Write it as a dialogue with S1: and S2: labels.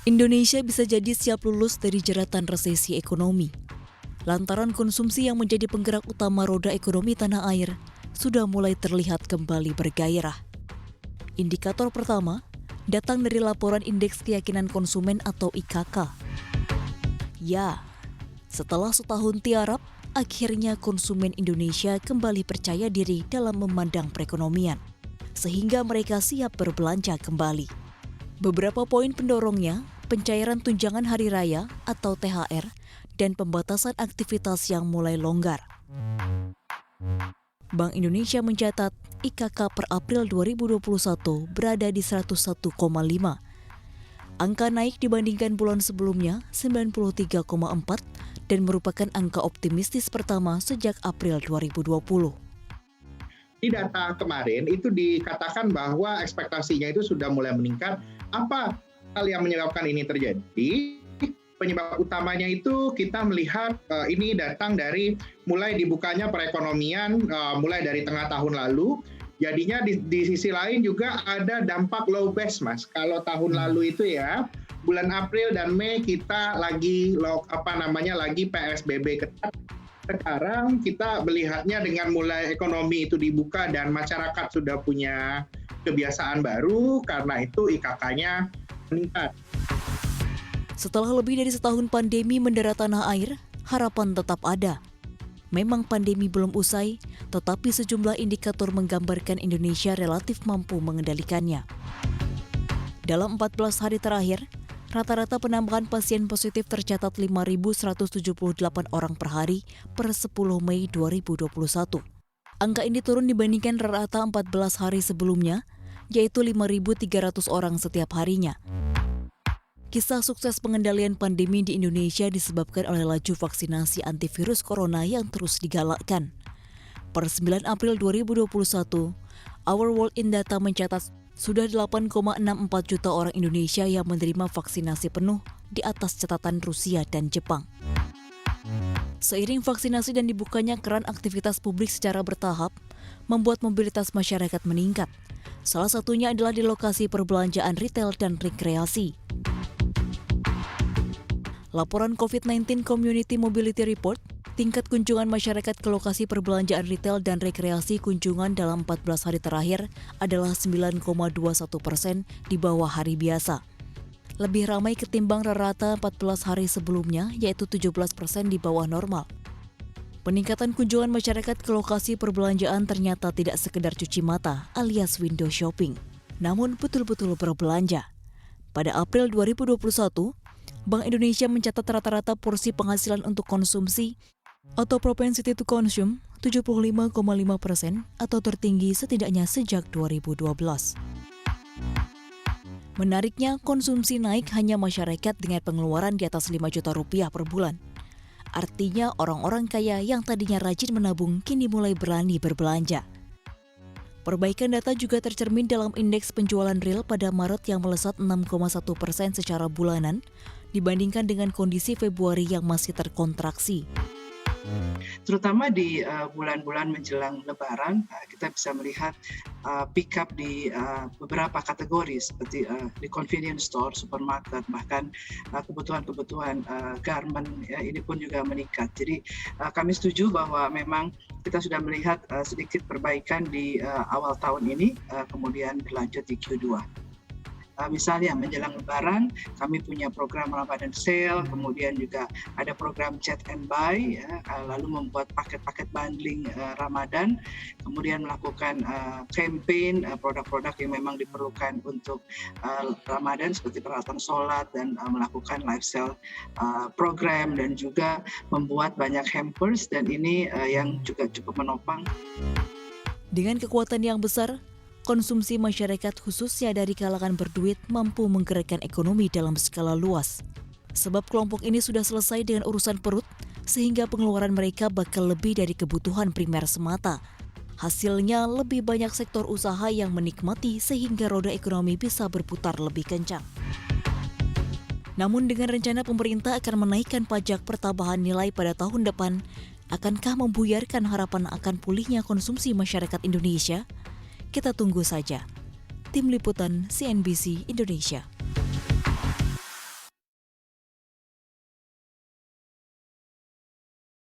S1: Indonesia bisa jadi siap lulus dari jeratan resesi ekonomi. Lantaran konsumsi yang menjadi penggerak utama roda ekonomi tanah air sudah mulai terlihat kembali bergairah. Indikator pertama datang dari laporan Indeks Keyakinan Konsumen atau IKK. Ya, setelah setahun tiarap, akhirnya konsumen Indonesia kembali percaya diri dalam memandang perekonomian, sehingga mereka siap berbelanja kembali. Beberapa poin pendorongnya, pencairan tunjangan hari raya atau THR, dan pembatasan aktivitas yang mulai longgar. Bank Indonesia mencatat IKK per April 2021 berada di 101,5. Angka naik dibandingkan bulan sebelumnya 93,4 dan merupakan angka optimistis pertama sejak April 2020.
S2: Di data kemarin itu dikatakan bahwa ekspektasinya itu sudah mulai meningkat. Apa hal yang menyebabkan ini terjadi? Penyebab utamanya itu kita melihat ini datang dari mulai dibukanya perekonomian mulai dari tengah tahun lalu. Jadinya di sisi lain juga ada dampak low base, Mas. Kalau tahun lalu itu ya bulan April dan Mei kita lagi lagi PSBB ketat. Sekarang kita melihatnya dengan mulai ekonomi itu dibuka dan masyarakat sudah punya kebiasaan baru, karena itu IKK-nya meningkat.
S1: Setelah lebih dari setahun pandemi mendera tanah air, harapan tetap ada. Memang pandemi belum usai, tetapi sejumlah indikator menggambarkan Indonesia relatif mampu mengendalikannya. Dalam 14 hari terakhir, rata-rata penambahan pasien positif tercatat 5.178 orang per hari per 10 Mei 2021. Angka ini turun dibandingkan rata 14 hari sebelumnya, yaitu 5.300 orang setiap harinya. Kisah sukses pengendalian pandemi di Indonesia disebabkan oleh laju vaksinasi antivirus corona yang terus digalakkan. Per 9 April 2021, Our World in Data mencatat sudah 8,64 juta orang Indonesia yang menerima vaksinasi penuh di atas catatan Rusia dan Jepang. Seiring vaksinasi dan dibukanya keran aktivitas publik secara bertahap, membuat mobilitas masyarakat meningkat. Salah satunya adalah di lokasi perbelanjaan retail dan rekreasi. Laporan COVID-19 Community Mobility Report, tingkat kunjungan masyarakat ke lokasi perbelanjaan retail dan rekreasi kunjungan dalam 14 hari terakhir adalah 9,21% di bawah hari biasa. Lebih ramai ketimbang rata 14 hari sebelumnya, yaitu 17% di bawah normal. Peningkatan kunjungan masyarakat ke lokasi perbelanjaan ternyata tidak sekedar cuci mata alias window shopping, namun betul-betul berbelanja. Pada April 2021, Bank Indonesia mencatat rata-rata porsi penghasilan untuk konsumsi atau propensity to consume 75,5% atau tertinggi setidaknya sejak 2012. Menariknya, konsumsi naik hanya masyarakat dengan pengeluaran di atas 5 juta rupiah per bulan. Artinya orang-orang kaya yang tadinya rajin menabung kini mulai berani berbelanja. Perbaikan data juga tercermin dalam indeks penjualan real pada Maret yang melesat 6,1% secara bulanan dibandingkan dengan kondisi Februari yang masih terkontraksi.
S3: Terutama di bulan-bulan menjelang Lebaran, kita bisa melihat pick up di beberapa kategori seperti di convenience store, supermarket, bahkan kebutuhan-kebutuhan garment ya, ini pun juga meningkat. Jadi kami setuju bahwa memang kita sudah melihat sedikit perbaikan di awal tahun ini, kemudian berlanjut di Q2. Misalnya menjelang Lebaran kami punya program Ramadan Sale, kemudian juga ada program Chat and Buy, ya, lalu membuat paket-paket bundling Ramadan, kemudian melakukan campaign produk-produk yang memang diperlukan untuk Ramadan seperti peralatan sholat dan melakukan live sale program dan juga membuat banyak hampers dan ini yang juga cukup menopang.
S1: Dengan kekuatan yang besar, konsumsi masyarakat khususnya dari kalangan berduit mampu menggerakkan ekonomi dalam skala luas. Sebab kelompok ini sudah selesai dengan urusan perut, sehingga pengeluaran mereka bakal lebih dari kebutuhan primer semata. Hasilnya lebih banyak sektor usaha yang menikmati sehingga roda ekonomi bisa berputar lebih kencang. Namun dengan rencana pemerintah akan menaikkan pajak pertambahan nilai pada tahun depan, akankah membuyarkan harapan akan pulihnya konsumsi masyarakat Indonesia? Kita tunggu saja. Tim Liputan CNBC Indonesia.